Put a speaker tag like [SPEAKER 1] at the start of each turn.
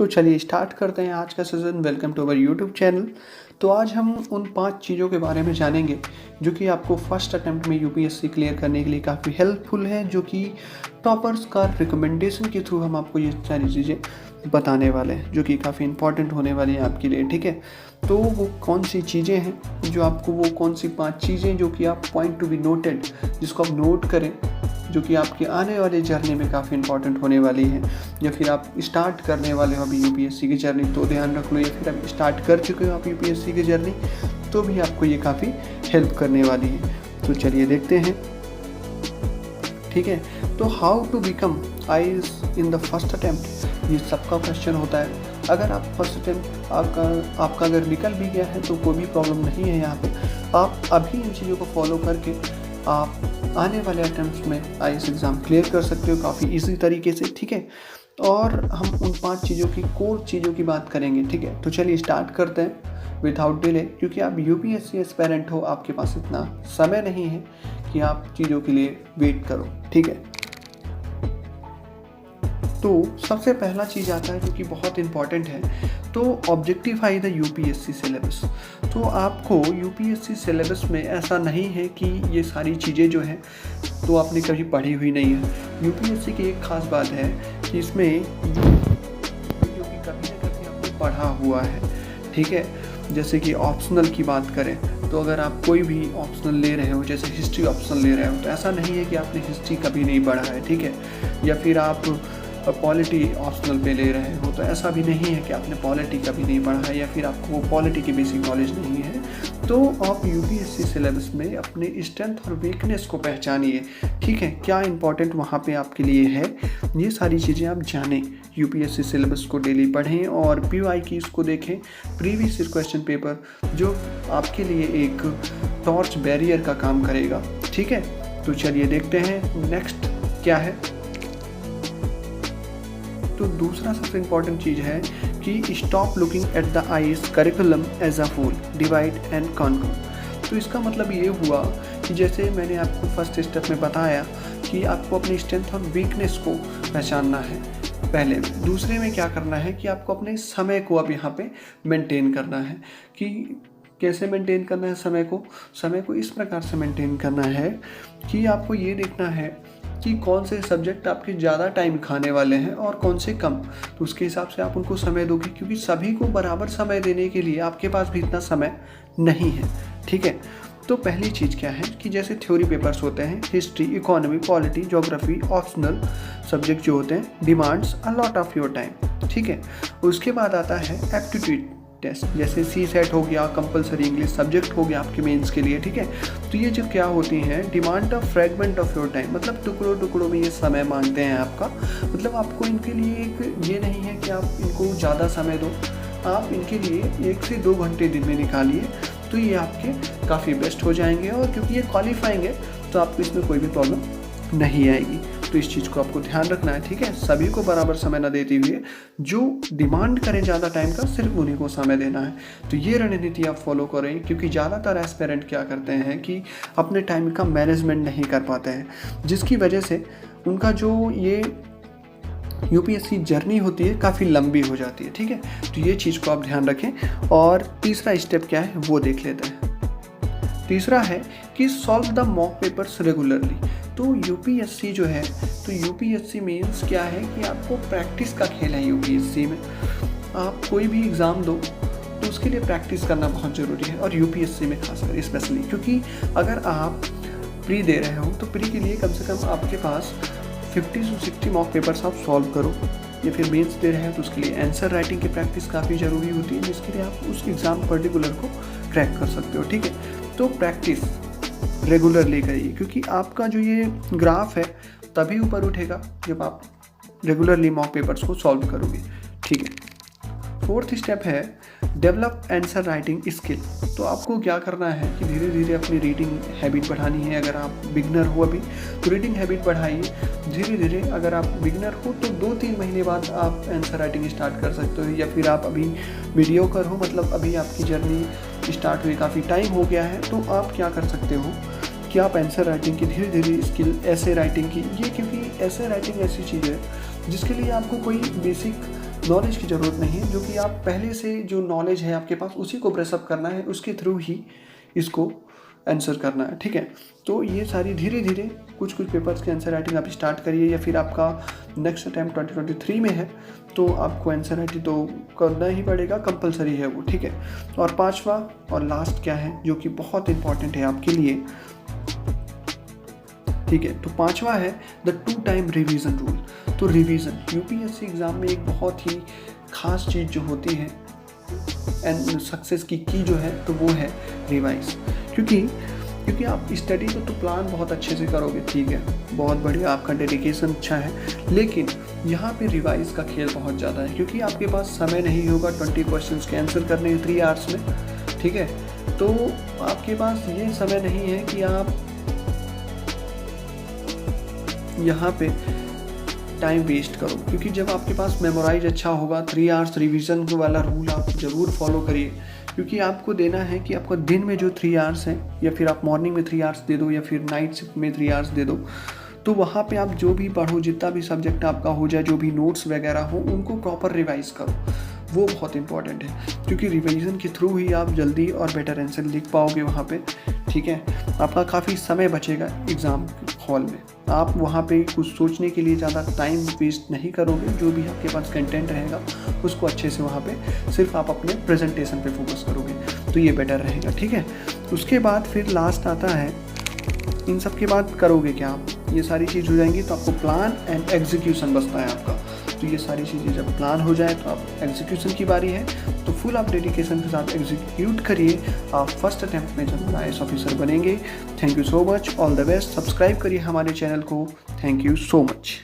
[SPEAKER 1] तो चलिए स्टार्ट करते हैं आज का session. Welcome to our YouTube channel. तो आज हम उन 5 चीज़ों के बारे में जानेंगे जो कि आपको फर्स्ट अटेम्प्ट में यूपीएससी क्लियर करने के लिए काफ़ी हेल्पफुल है, जो कि टॉपर्स का रिकमेंडेशन के थ्रू हम आपको ये सारी चीज़ें बताने वाले हैं, जो कि काफ़ी इंपॉर्टेंट होने वाली हैं आपके लिए। ठीक है, तो वो कौन सी चीज़ें हैं जो आपको, वो कौन सी 5 चीज़ें जो कि आप पॉइंट टू बी नोटेड, जिसको आप नोट करें, जो कि आपके आने वाले जर्नी में काफ़ी इंपॉर्टेंट होने वाली है। या फिर आप स्टार्ट करने वाले हो अभी यूपीएससी की जर्नी तो ध्यान रख लो, या फिर आप स्टार्ट कर चुके हो आप यूपीएससी की जर्नी तो भी आपको ये काफ़ी हेल्प करने वाली है। तो चलिए देखते हैं। ठीक है, तो how to become IAS in the first attempt, ये सबका क्वेश्चन होता है। अगर आप फर्स्ट अटेम्प्ट आपका अगर निकल भी गया है तो कोई भी प्रॉब्लम नहीं है। यहाँ पे आप अभी इन चीज़ों को फॉलो करके आप आने वाले अटेम्प्ट्स में आईएएस एग्ज़ाम क्लियर कर सकते हो काफ़ी इजी तरीके से। ठीक है, और हम उन 5 चीज़ों की, कोर चीज़ों की बात करेंगे। ठीक है, तो चलिए स्टार्ट करते हैं विदाउट डिले, क्योंकि आप यूपीएससी एस्पिरेंट हो, आपके पास इतना समय नहीं है कि आप चीज़ों के लिए वेट करो। ठीक है, तो सबसे पहला चीज़ आता है जो कि बहुत इंपॉर्टेंट है, तो ऑब्जेक्टिफाई द यूपीएससी सिलेबस। तो आपको यूपीएससी सिलेबस में ऐसा नहीं है कि ये सारी चीज़ें जो हैं तो आपने कभी पढ़ी हुई नहीं है। यूपीएससी की एक ख़ास बात है कि इसमें जो कि कभी ना कभी आपने पढ़ा हुआ है। ठीक है, जैसे कि ऑप्शनल की बात करें तो अगर आप कोई भी ऑप्शनल ले रहे हो, जैसे हिस्ट्री ऑप्शनल ले रहे हो, तो ऐसा नहीं है कि आपने हिस्ट्री कभी नहीं पढ़ा है। ठीक है, या फिर आप पॉलिटी ऑप्शनल पे ले रहे हो तो ऐसा भी नहीं है कि आपने पॉलिटी कभी नहीं पढ़ा है या फिर आपको पॉलिटी की बेसिक नॉलेज नहीं है। तो आप यूपीएससी सिलेबस में अपने स्ट्रेंथ और वीकनेस को पहचानिए। ठीक है, क्या इंपॉर्टेंट वहाँ पे आपके लिए है, ये सारी चीज़ें आप जानें। यूपीएससी सिलेबस को डेली पढ़ें और पीवाई की इसको देखें, प्रीवियस क्वेश्चन पेपर, जो आपके लिए एक टॉर्च बैरियर का काम करेगा। ठीक है, तो चलिए देखते हैं नेक्स्ट क्या है। तो दूसरा सबसे इम्पॉर्टेंट चीज़ है कि stop looking at the IAS curriculum as a whole, divide and conquer. तो इसका मतलब ये हुआ कि जैसे मैंने आपको फर्स्ट स्टेप में बताया कि आपको अपनी स्ट्रेंथ और वीकनेस को पहचानना है पहले। दूसरे में क्या करना है कि आपको अपने समय को अब यहाँ पे मेंटेन करना है। कि कैसे मेंटेन करना है समय को इस प्रकार से मेंटेन करना है कि आपको ये देखना है कि कौन से सब्जेक्ट आपके ज़्यादा टाइम खाने वाले हैं और कौन से कम, तो उसके हिसाब से आप उनको समय दोगे, क्योंकि सभी को बराबर समय देने के लिए आपके पास भी इतना समय नहीं है। ठीक है, तो पहली चीज़ क्या है कि जैसे थ्योरी पेपर्स होते हैं, history, economy, polity, geography, optional subject जो होते हैं, demands a lot of your time. ठीक है, उसके बाद आता है एप्टीट्यूड टेस्ट, जैसे सी सेट हो गया, कंपलसरी इंग्लिश सब्जेक्ट हो गया आपके मेंस के लिए। ठीक है, तो ये जो क्या होती हैं, demand of fragment of your time, मतलब टुकड़ों टुकड़ों में ये समय मांगते हैं आपका। मतलब आपको इनके लिए एक ये नहीं है कि आप इनको ज़्यादा समय दो, आप इनके लिए 1 से 2 घंटे दिन में निकालिए, तो ये आपके काफ़ी बेस्ट हो जाएंगे। और क्योंकि ये क्वालिफाइंग है तो आपको इसमें कोई भी प्रॉब्लम नहीं आएगी। तो इस चीज़ को आपको ध्यान रखना है। ठीक है, सभी को बराबर समय न देते हुए जो डिमांड करें ज़्यादा टाइम का, सिर्फ उन्हीं को समय देना है। तो ये रणनीति आप फॉलो करें, क्योंकि ज़्यादातर एस्पिरेंट क्या करते हैं कि अपने टाइम का मैनेजमेंट नहीं कर पाते हैं, जिसकी वजह से उनका जो ये यूपीएससी जर्नी होती है काफ़ी लंबी हो जाती है। ठीक है, तो ये चीज़ को आप ध्यान रखें। और तीसरा स्टेप क्या है वो देख लेते हैं। तीसरा है कि solve the mock papers regularly. तो यूपीएससी जो है, तो यूपीएससी मीन्स क्या है कि आपको प्रैक्टिस का खेल है। यूपीएससी में आप कोई भी एग्ज़ाम दो तो उसके लिए प्रैक्टिस करना बहुत ज़रूरी है, और यूपीएससी में खासकर स्पेशली, क्योंकि अगर आप प्री दे रहे हो तो प्री के लिए कम से कम आपके पास 50 से 60 मॉक पेपर्स आप सॉल्व करो। या फिर मेंस दे रहे हैं तो उसके लिए आंसर राइटिंग की प्रैक्टिस काफ़ी ज़रूरी होती है, जिसके लिए आप उस एग्ज़ाम पर्टिकुलर को क्रैक कर सकते हो। ठीक है, तो प्रैक्टिस रेगुलरली करिए, क्योंकि आपका जो ये ग्राफ है तभी ऊपर उठेगा जब आप रेगुलरली मॉक पेपर्स को सॉल्व करोगे। ठीक है, फोर्थ स्टेप है डेवलप आंसर राइटिंग स्किल। तो आपको क्या करना है कि धीरे धीरे अपनी रीडिंग हैबिट बढ़ानी है। अगर आप बिगनर हो अभी तो रीडिंग हैबिट बढ़ाइए धीरे धीरे। अगर आप बिगनर हो तो 2-3 महीने बाद आप आंसर राइटिंग स्टार्ट कर सकते हो, या फिर आप अभी मीडियोकर हो, मतलब अभी आपकी जर्नी स्टार्ट हुई काफ़ी टाइम हो गया है, तो आप क्या कर सकते हो कि आप आंसर राइटिंग की धीरे धीरे स्किल, ऐसे राइटिंग की, ये क्योंकि ऐसे राइटिंग ऐसी चीज़ है जिसके लिए आपको कोई बेसिक नॉलेज की ज़रूरत नहीं है, जो कि आप पहले से जो नॉलेज है आपके पास उसी को ब्रशअप करना है, उसके थ्रू ही इसको आंसर करना है, ठीक है। तो ये सारी धीरे धीरे कुछ पेपर्स के आंसर राइटिंग आप स्टार्ट करिए, या फिर आपका नेक्स्ट अटैम्प्ट 2023 में है तो आपको आंसर राइटिंग तो करना ही पड़ेगा, कंपलसरी है वो, ठीक है। और पांचवा और लास्ट क्या है जो कि बहुत इंपॉर्टेंट है आपके लिए, ठीक है। तो पांचवा है द 2 टाइम रिवीजन रूल। तो रिवीजन यूपीएससी एग्ज़ाम में एक बहुत ही खास चीज़ जो होती है एंड सक्सेस की जो है तो वो है रिवाइज। क्योंकि आप स्टडी को तो प्लान बहुत अच्छे से करोगे, ठीक है, बहुत बढ़िया, आपका डेडिकेशन अच्छा है, लेकिन यहाँ पे रिवाइज का खेल बहुत ज़्यादा है, क्योंकि आपके पास समय नहीं होगा 20 क्वेश्चंस के आंसर करने 3 आवर्स में, ठीक है। तो आपके पास ये समय नहीं है कि आप यहाँ पे टाइम वेस्ट करो, क्योंकि जब आपके पास मेमोराइज अच्छा होगा 3 आवर्स रिवीजन वाला रूल आप ज़रूर फॉलो करिए, क्योंकि आपको देना है कि आपका दिन में जो 3 आवर्स हैं, या फिर आप मॉर्निंग में 3 आवर्स दे दो, या फिर नाइट शिफ्ट में 3 आवर्स दे दो, तो वहाँ पे आप जो भी पढ़ो, जितना भी सब्जेक्ट आपका हो जाए, जो भी नोट्स वगैरह हो, उनको प्रॉपर रिवाइज करो, वो बहुत इंपॉर्टेंट है, क्योंकि रिवीजन के थ्रू ही आप जल्दी और बेटर आंसर लिख पाओगे वहाँ पे, ठीक है। आपका काफ़ी समय बचेगा एग्ज़ाम हॉल में, आप वहाँ पे कुछ सोचने के लिए ज़्यादा टाइम वेस्ट नहीं करोगे, जो भी आपके पास कंटेंट रहेगा उसको अच्छे से वहाँ पे सिर्फ आप अपने प्रेजेंटेशन पे फोकस करोगे, तो ये बेटर रहेगा, ठीक है। उसके बाद फिर लास्ट आता है, इन सब के बाद करोगे क्या आप, ये सारी चीज़ हो जाएंगी तो आपको प्लान एंड एग्जीक्यूशन बचता है आपका। तो ये सारी चीज़ें जब प्लान हो जाए तो आप एग्जीक्यूशन की बारी है, तो फुल आप डेडिकेशन के साथ एग्जीक्यूट करिए, आप फर्स्ट अटैम्प्ट में जब IAS ऑफिसर बनेंगे। Thank you so much, all the best, subscribe करिए हमारे चैनल को, थैंक यू सो मच।